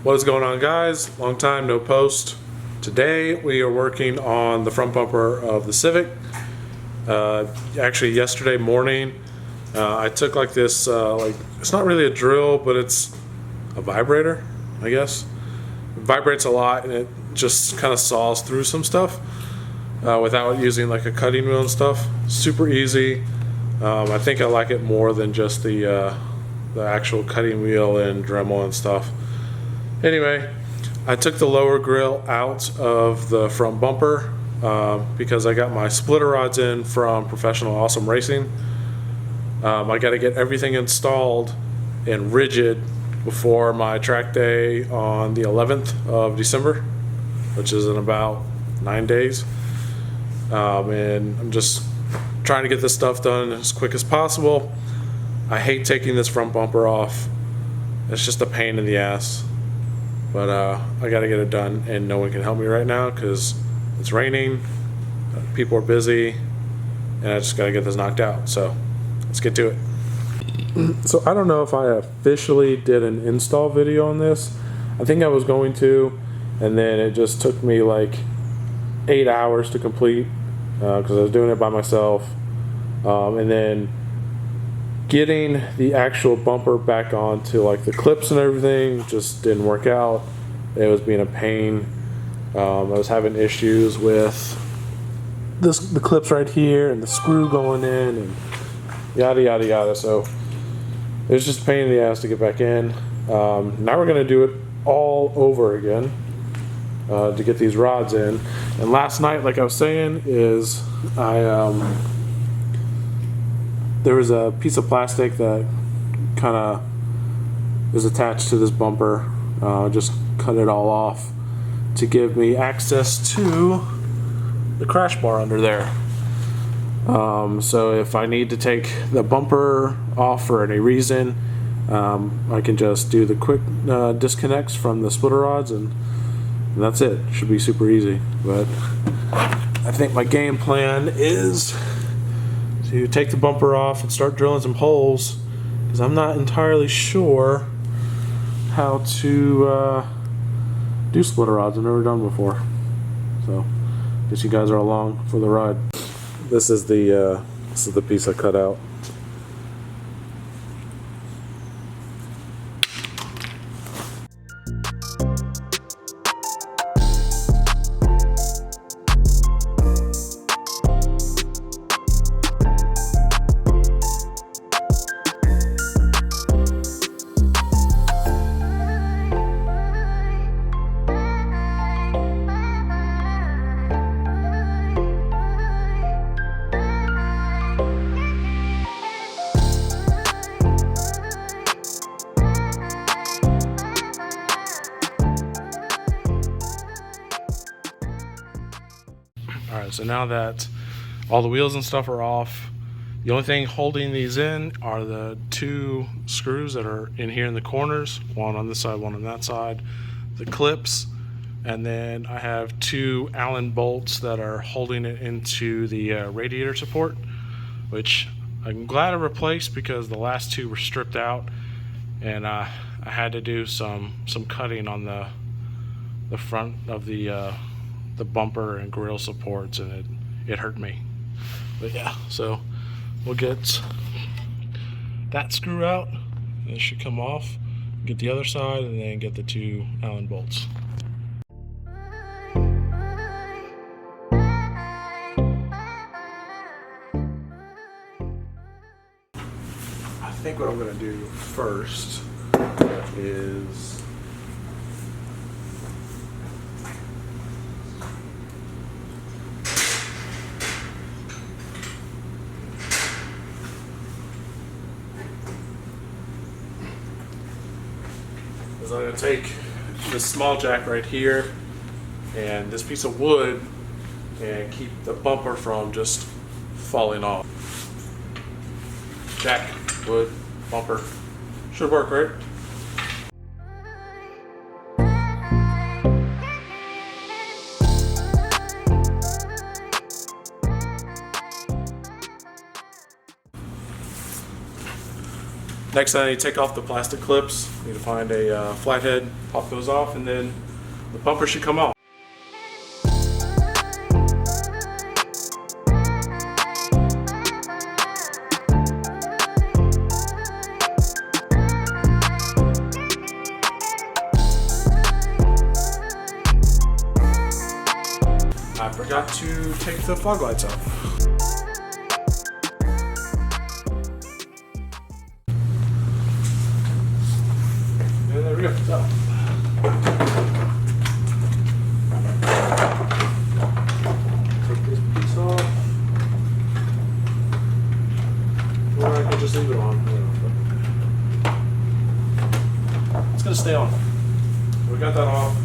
What is going on, guys? Long time no post. Today we are working on the front bumper of the Civic. Actually yesterday morning I took like this it's not really a drill, but it's a vibrator, I guess. It vibrates a lot and it just kind of saws through some stuff without using like a cutting wheel and stuff. Super easy. I think I like it more than just the actual cutting wheel and Dremel and stuff. Anyway, I took the lower grill out of the front bumper because I got my splitter rods in from Professional Awesome Racing. I got to get everything installed and rigid before my track day on the 11th of December, which is in about 9 days. And I'm just trying to get this stuff done as quick as possible. I hate taking this front bumper off. It's just a pain in the ass. But I got to get it done, and no one can help me right now because it's raining, people are busy, and I just got to get this knocked out. So let's get to it. So I don't know if I officially did an install video on this. I think I was going to, and then it just took me like 8 hours to complete because I was doing it by myself. And then getting the actual bumper back onto like the clips and everything just didn't work out. It was being a pain. I was having issues with the clips right here and the screw going in and yada yada yada. So it was just a pain in the ass to get back in. Now we're going to do it all over again to get these rods in. And last night, like I was saying, is there was a piece of plastic that kind of is attached to this bumper. Just cut it all off to give me access to the crash bar under there. So if I need to take the bumper off for any reason, I can just do the quick disconnects from the splitter rods and that's it. Should be super easy. But I think my game plan is to take the bumper off and start drilling some holes because I'm not entirely sure how to do splitter rods. I've never done before, so I guess you guys are along for the ride. This is the piece I cut out. Alright, so now that all the wheels and stuff are off, the only thing holding these in are the two screws that are in here in the corners, one on this side, one on that side, the clips, and then I have two Allen bolts that are holding it into the radiator support, which I'm glad I replaced because the last two were stripped out, and I had to do some cutting on the front of the bumper and grill supports, and it hurt me. But yeah, so we'll get that screw out and it should come off, get the other side, and then get the two Allen bolts. I think what I'm going to do first is I'm going to take this small jack right here and this piece of wood and keep the bumper from just falling off. Jack, wood, bumper. Should work, right? Next, I need to take off the plastic clips. I need to find a flathead, pop those off, and then the bumper should come off. I forgot to take the fog lights off. And there we go. So. Take this piece off. Or I can just leave it on. It's gonna stay on. We got that off.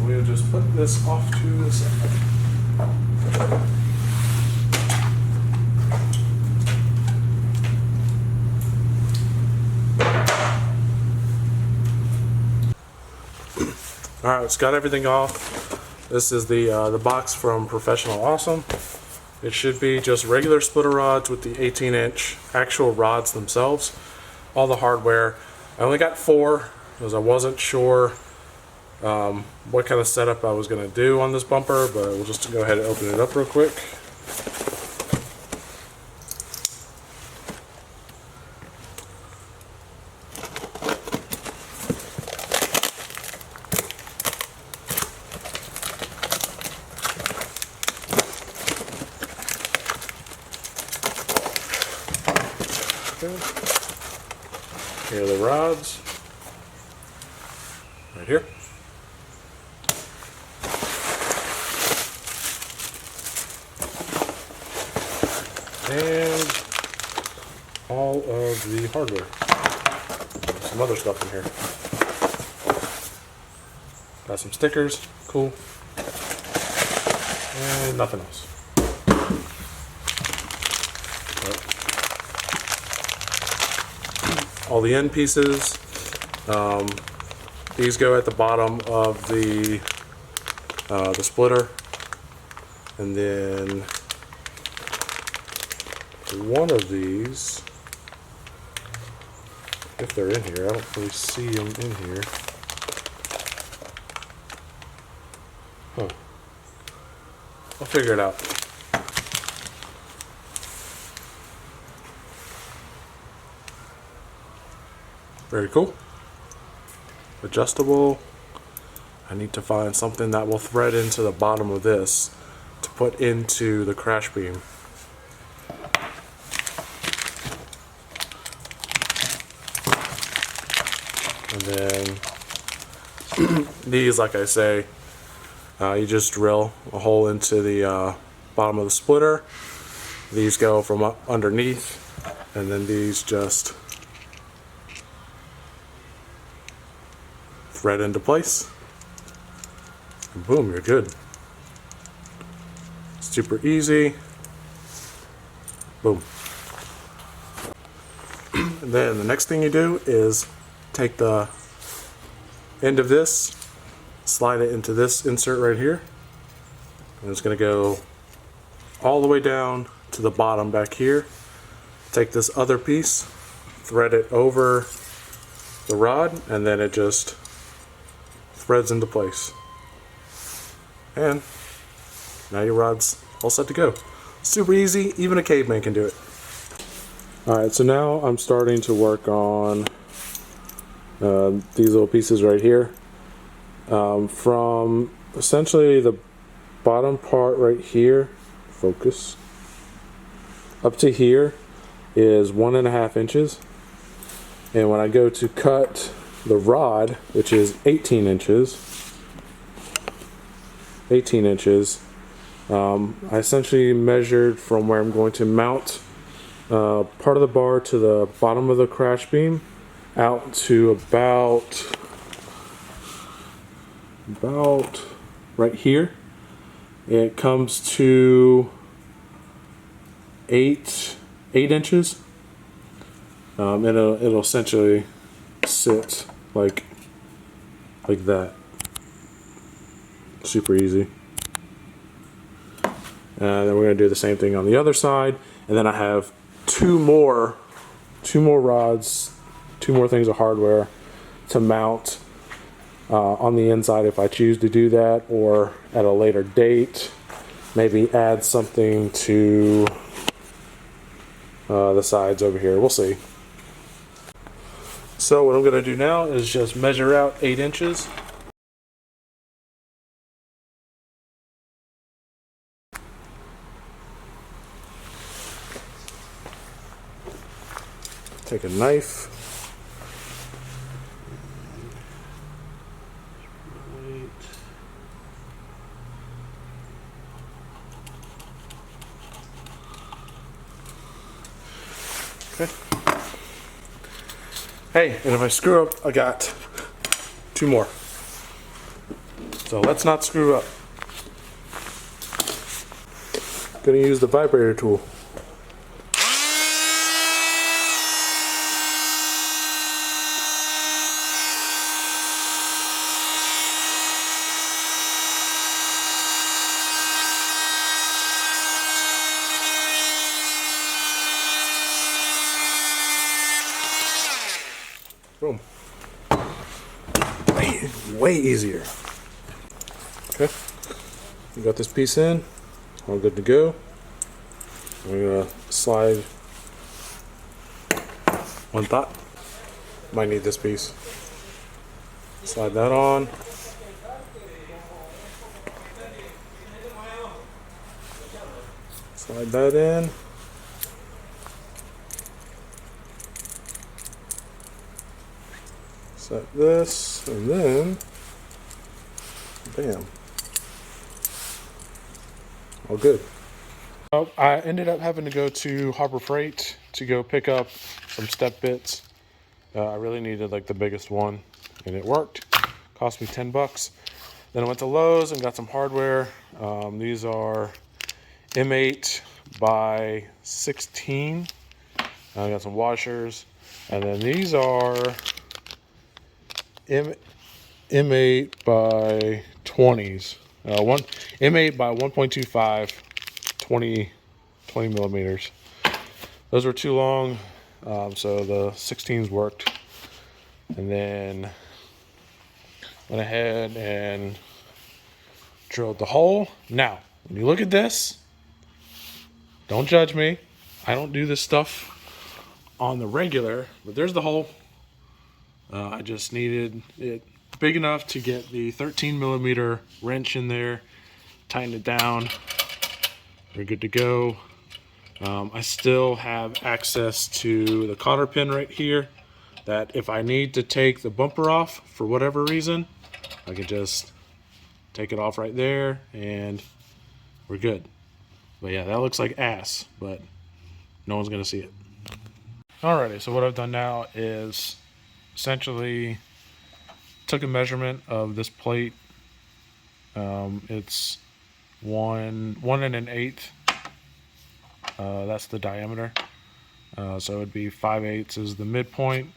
We'll just put this off to the side. All right, it's got everything off. This is the box from Professional Awesome. It should be just regular splitter rods with the 18-inch actual rods themselves. All the hardware. I only got 4 because I wasn't sure what kind of setup I was going to do on this bumper, but we'll just go ahead and open it up real quick. Here are the rods, right here. And all of the hardware. Some other stuff in here. Got some stickers, cool. And nothing else. All the end pieces. These go at the bottom of the splitter, and then one of these, if they're in here, I don't really see them in here. Huh. I'll figure it out. Very cool. Adjustable. I need to find something that will thread into the bottom of this to put into the crash beam. And then these, like I say, you just drill a hole into the bottom of the splitter. These go from up underneath, and then these just thread into place, and boom, you're good. Super easy. Boom. And then the next thing you do is take the end of this, slide it into this insert right here, and it's going to go all the way down to the bottom back here. Take this other piece, thread it over the rod, and then it just threads into place. And now your rod's all set to go. Super easy, even a caveman can do it. Alright, so now I'm starting to work on these little pieces right here. From essentially the bottom part right here, focus, up to here is 1.5 inches. And when I go to cut the rod, which is 18 inches, I essentially measured from where I'm going to mount part of the bar to the bottom of the crash beam out to about right here. It comes to 8 inches. It'll essentially sit like that. Super easy. And then we're going to do the same thing on the other side, and then I have two more rods two more things of hardware to mount on the inside if I choose to do that, or at a later date, maybe add something to the sides over here. We'll see. So what I'm going to do now is just measure out 8 inches. Take a knife. Okay. Hey, and if I screw up, I got 2 more. So let's not screw up. Gonna use the vibrator tool. Boom. Way easier. Okay. You got this piece in. All good to go. We're gonna slide. One thought. Might need this piece. Slide that on. Slide that in. Set this, and then, bam. All good. I ended up having to go to Harbor Freight to go pick up some step bits. I really needed like the biggest one, and it worked. Cost me 10 bucks. Then I went to Lowe's and got some hardware. These are M8 by 16. I got some washers, and then these are M8 by 20s. M8 by 1.25, 20 millimeters. Those were too long, so the 16s worked. And then went ahead and drilled the hole. Now, when you look at this, don't judge me. I don't do this stuff on the regular, but there's the hole. I just needed it big enough to get the 13 millimeter wrench in there, tighten it down. We're good to go. I still have access to the cotter pin right here, that if I need to take the bumper off for whatever reason, I can just take it off right there and we're good. But yeah, that looks like ass, but no one's gonna see it. Alrighty, so what I've done now is essentially took a measurement of this plate. It's 1 1 1/8. That's the diameter. So it'd be 5/8 is the midpoint.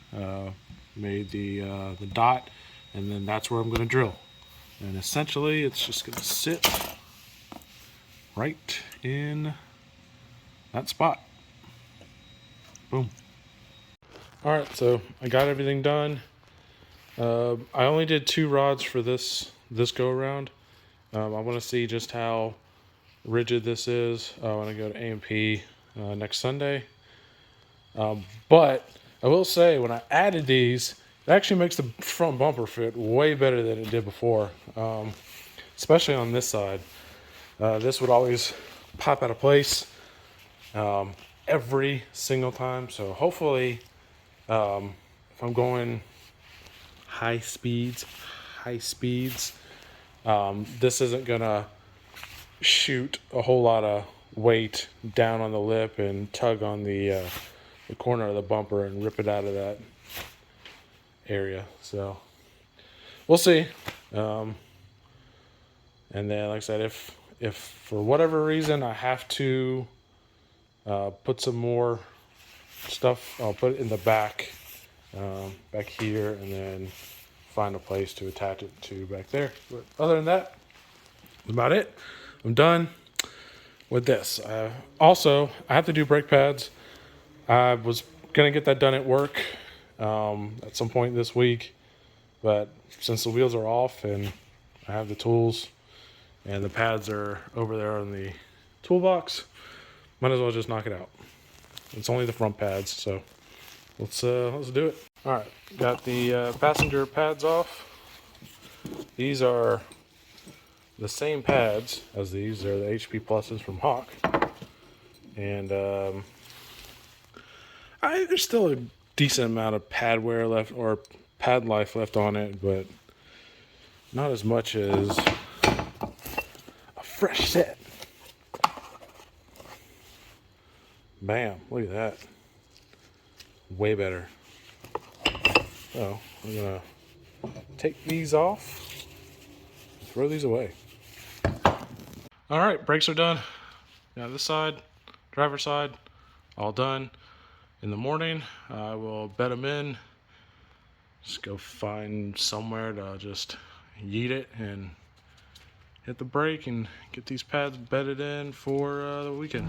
Made the dot, and then that's where I'm going to drill. And essentially, it's just going to sit right in that spot. Boom. All right, so I got everything done. I only did 2 rods for this go around. I want to see just how rigid this is when I go to A&P next Sunday. But I will say, when I added these, it actually makes the front bumper fit way better than it did before, especially on this side. This would always pop out of place every single time. So hopefully, if I'm going high speeds, this isn't gonna shoot a whole lot of weight down on the lip and tug on the corner of the bumper and rip it out of that area. So we'll see. And then, like I said, if for whatever reason I have to put some more stuff, I'll put it in the back here, and then find a place to attach it to back there. But other than that, that's about it. I'm done with this. Also, I have to do brake pads. I was gonna get that done at work, at some point this week. But since the wheels are off and I have the tools and the pads are over there in the toolbox, might as well just knock it out. It's only the front pads, so let's do it. All right, got the passenger pads off. These are the same pads as these. They're the HP Pluses from Hawk, and there's still a decent amount of pad wear left, or pad life left on it, but not as much as a fresh set. Bam, look at that. Way better. So I'm gonna take these off and throw these away. All right, brakes are done. Now this side, driver's side, all done. In the morning, I will bed them in. Just go find somewhere to just yeet it and hit the brake and get these pads bedded in for the weekend.